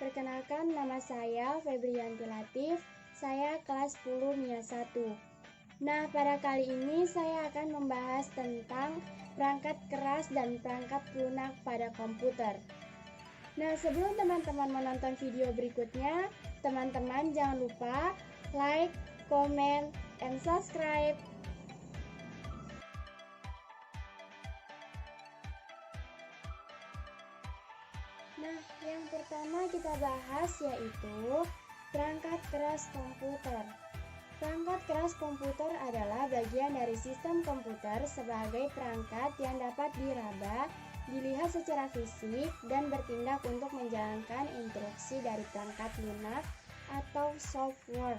Perkenalkan, nama saya Febrianti Latif, saya kelas 10 MIA 1. Nah, pada kali ini saya akan membahas tentang perangkat keras dan perangkat lunak pada komputer. Nah, sebelum teman-teman menonton video berikutnya, teman-teman jangan lupa like, comment, and subscribe. Nah, yang pertama kita bahas yaitu perangkat keras komputer. Perangkat keras komputer adalah bagian dari sistem komputer sebagai perangkat yang dapat diraba, dilihat secara fisik, dan bertindak untuk menjalankan instruksi dari perangkat lunak atau software.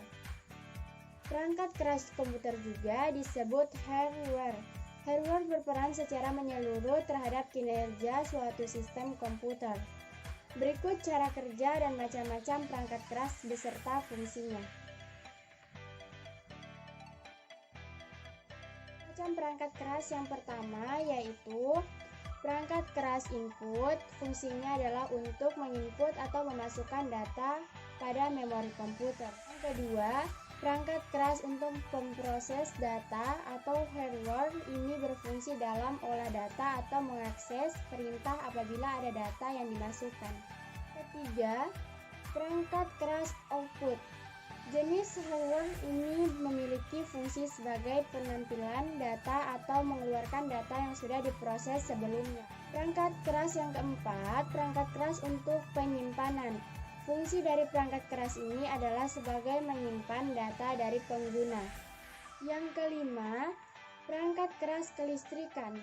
Perangkat keras komputer juga disebut hardware. Hardware berperan secara menyeluruh terhadap kinerja suatu sistem komputer. Berikut cara kerja dan macam-macam perangkat keras beserta fungsinya. Macam perangkat keras yang pertama yaitu perangkat keras input. Fungsinya adalah untuk menginput atau memasukkan data pada memori komputer. Yang kedua, perangkat keras untuk pemproses data atau hardware ini berfungsi dalam olah data atau mengakses perintah apabila ada data yang dimasukkan. Ketiga, perangkat keras output. Jenis hardware ini memiliki fungsi sebagai penampilan data atau mengeluarkan data yang sudah diproses sebelumnya. Perangkat keras yang keempat, perangkat keras untuk penyimpanan. Fungsi dari perangkat keras ini adalah sebagai menyimpan data dari pengguna. Yang kelima, perangkat keras kelistrikan.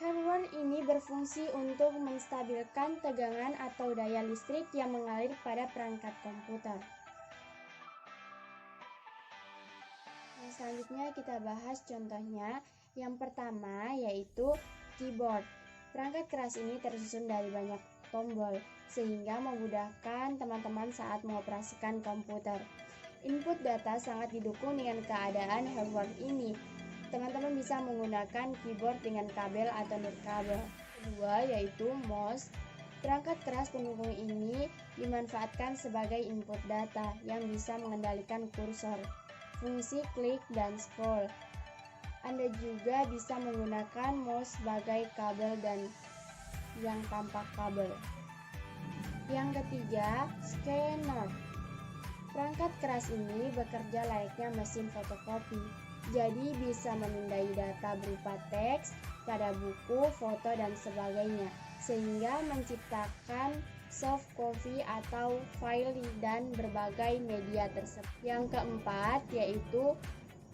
Hardware ini berfungsi untuk menstabilkan tegangan atau daya listrik yang mengalir pada perangkat komputer. Nah, selanjutnya kita bahas contohnya. Yang pertama yaitu keyboard. Perangkat keras ini tersusun dari banyak tombol sehingga memudahkan teman-teman saat mengoperasikan komputer. Input data sangat didukung dengan keadaan hardware ini. Teman-teman bisa menggunakan keyboard dengan kabel atau nirkabel. Kedua yaitu mouse. Perangkat keras pendukung ini dimanfaatkan sebagai input data yang bisa mengendalikan kursor, fungsi klik dan scroll. Anda juga bisa menggunakan mouse sebagai kabel dan yang tanpa kabel. Yang ketiga, scanner. Perangkat keras ini bekerja layaknya mesin fotokopi, jadi bisa memindai data berupa teks pada buku, foto, dan sebagainya, sehingga menciptakan soft copy atau file dan berbagai media tersebut. Yang keempat yaitu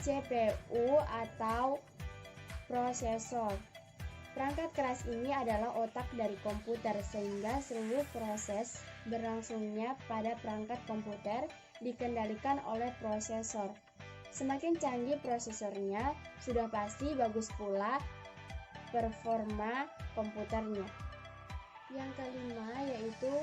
CPU atau prosesor. Perangkat keras ini adalah otak dari komputer sehingga seluruh proses berlangsungnya pada perangkat komputer dikendalikan oleh prosesor. Semakin canggih prosesornya, sudah pasti bagus pula performa komputernya. Yang kelima yaitu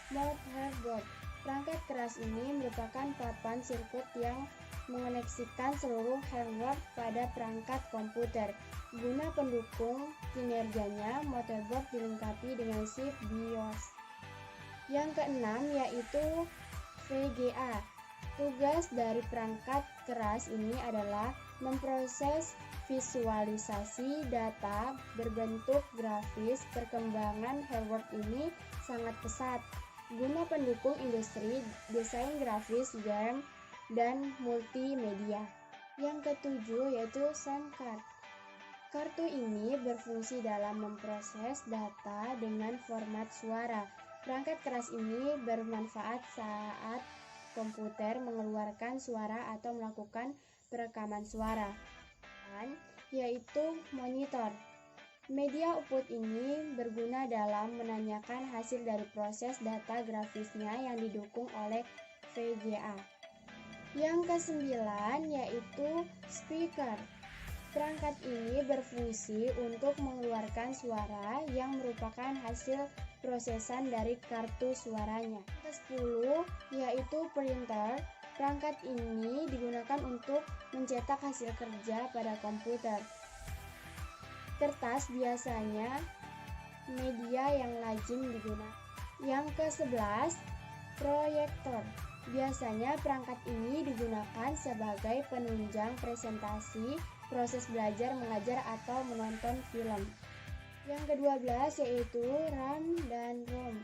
motherboard. Perangkat keras ini merupakan papan sirkuit yang mengoneksikan seluruh hardware pada perangkat komputer. Guna pendukung kinerjanya, motherboard dilengkapi dengan chip BIOS. Yang keenam yaitu VGA. Tugas dari perangkat keras ini adalah memproses visualisasi data berbentuk grafis. Perkembangan hardware ini sangat pesat guna pendukung industri desain grafis, game, dan multimedia. Yang ketujuh yaitu SIM card. Kartu ini berfungsi dalam memproses data dengan format suara. Perangkat keras ini bermanfaat saat komputer mengeluarkan suara atau melakukan perekaman suara. Yaitu monitor. Media output ini berguna dalam menanyakan hasil dari proses data grafisnya yang didukung oleh VGA. Yang kesembilan yaitu speaker. Perangkat ini berfungsi untuk mengeluarkan suara yang merupakan hasil prosesan dari kartu suaranya. Yang ke-10 yaitu printer. Perangkat ini digunakan untuk mencetak hasil kerja pada komputer. Kertas biasanya media yang lazim digunakan. Yang ke-11 Proyektor. Biasanya perangkat ini digunakan sebagai penunjang presentasi, proses belajar mengajar atau menonton film. Yang ke-12 yaitu RAM dan ROM.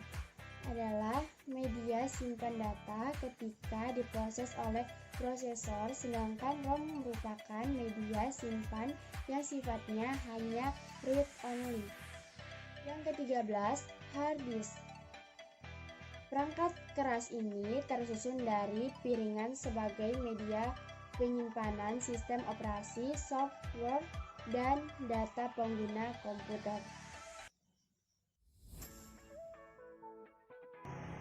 Adalah media simpan data ketika diproses oleh prosesor, sedangkan ROM merupakan media simpan yang sifatnya hanya read only. Yang ke-13, hard disk. Perangkat keras ini tersusun dari piringan sebagai media penyimpanan sistem operasi, software, dan data pengguna komputer.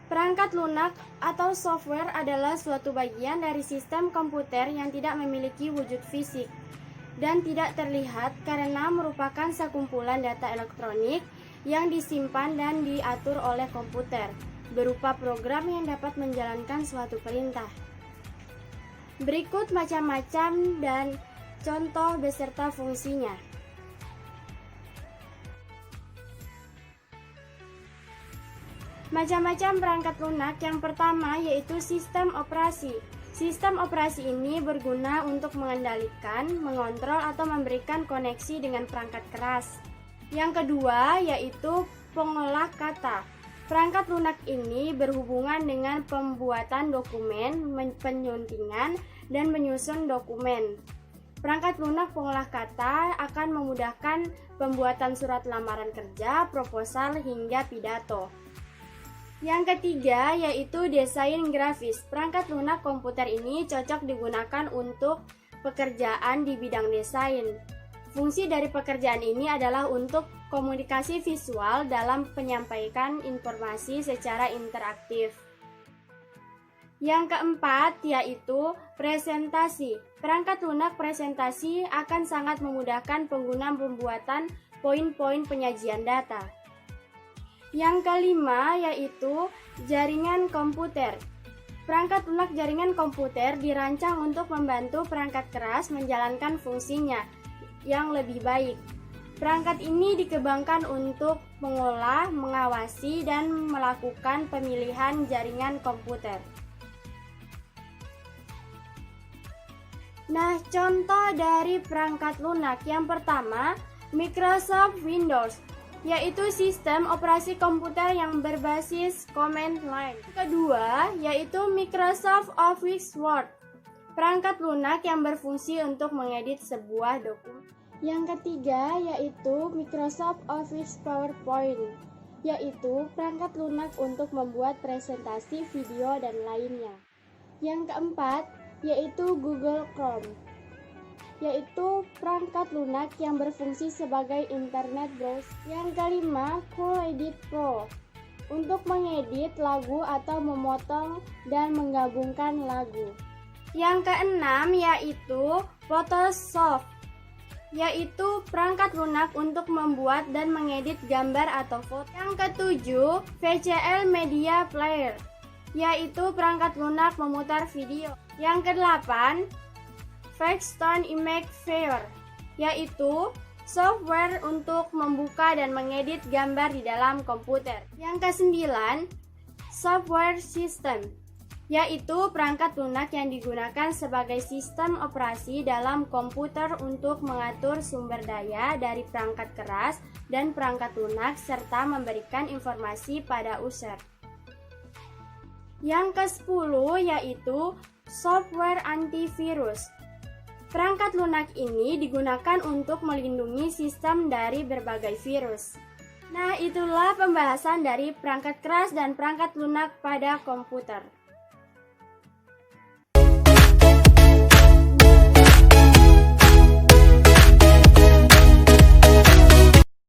Perangkat lunak atau software adalah suatu bagian dari sistem komputer yang tidak memiliki wujud fisik dan tidak terlihat karena merupakan sekumpulan data elektronik yang disimpan dan diatur oleh komputer berupa program yang dapat menjalankan suatu perintah. Berikut macam-macam dan contoh beserta fungsinya. Macam-macam perangkat lunak. Yang pertama yaitu sistem operasi. Sistem operasi ini berguna untuk mengendalikan, mengontrol, atau memberikan koneksi dengan perangkat keras. Yang kedua yaitu pengolah kata. Perangkat lunak ini berhubungan dengan pembuatan dokumen, penyuntingan, dan menyusun dokumen. Perangkat lunak pengolah kata akan memudahkan pembuatan surat lamaran kerja, proposal, hingga pidato. Yang ketiga yaitu desain grafis. Perangkat lunak komputer ini cocok digunakan untuk pekerjaan di bidang desain. Fungsi dari pekerjaan ini adalah untuk komunikasi visual dalam menyampaikan informasi secara interaktif. Yang keempat yaitu presentasi. Perangkat lunak presentasi akan sangat memudahkan pengguna pembuatan poin-poin penyajian data. Yang kelima yaitu jaringan komputer. Perangkat lunak jaringan komputer dirancang untuk membantu perangkat keras menjalankan fungsinya yang lebih baik. Perangkat ini dikembangkan untuk mengolah, mengawasi, dan melakukan pemilihan jaringan komputer. Nah, contoh dari perangkat lunak yang pertama, Microsoft Windows, yaitu sistem operasi komputer yang berbasis command line. Kedua, yaitu Microsoft Office Word, perangkat lunak yang berfungsi untuk mengedit sebuah dokumen. Yang ketiga, yaitu Microsoft Office PowerPoint, yaitu perangkat lunak untuk membuat presentasi video dan lainnya. Yang keempat, yaitu Google Chrome, yaitu perangkat lunak yang berfungsi sebagai internet browser. Yang kelima, Cool Edit Pro, untuk mengedit lagu atau memotong dan menggabungkan lagu. Yang keenam yaitu Photoshop, yaitu perangkat lunak untuk membuat dan mengedit gambar atau foto. Yang ketujuh, VCL Media Player, yaitu perangkat lunak memutar video. Yang kedelapan, Facetune Image Player, yaitu software untuk membuka dan mengedit gambar di dalam komputer. Yang kesembilan, Software System, yaitu perangkat lunak yang digunakan sebagai sistem operasi dalam komputer untuk mengatur sumber daya dari perangkat keras dan perangkat lunak serta memberikan informasi pada user. Yang ke-10 yaitu software antivirus. Perangkat lunak ini digunakan untuk melindungi sistem dari berbagai virus. Nah, itulah pembahasan dari perangkat keras dan perangkat lunak pada komputer.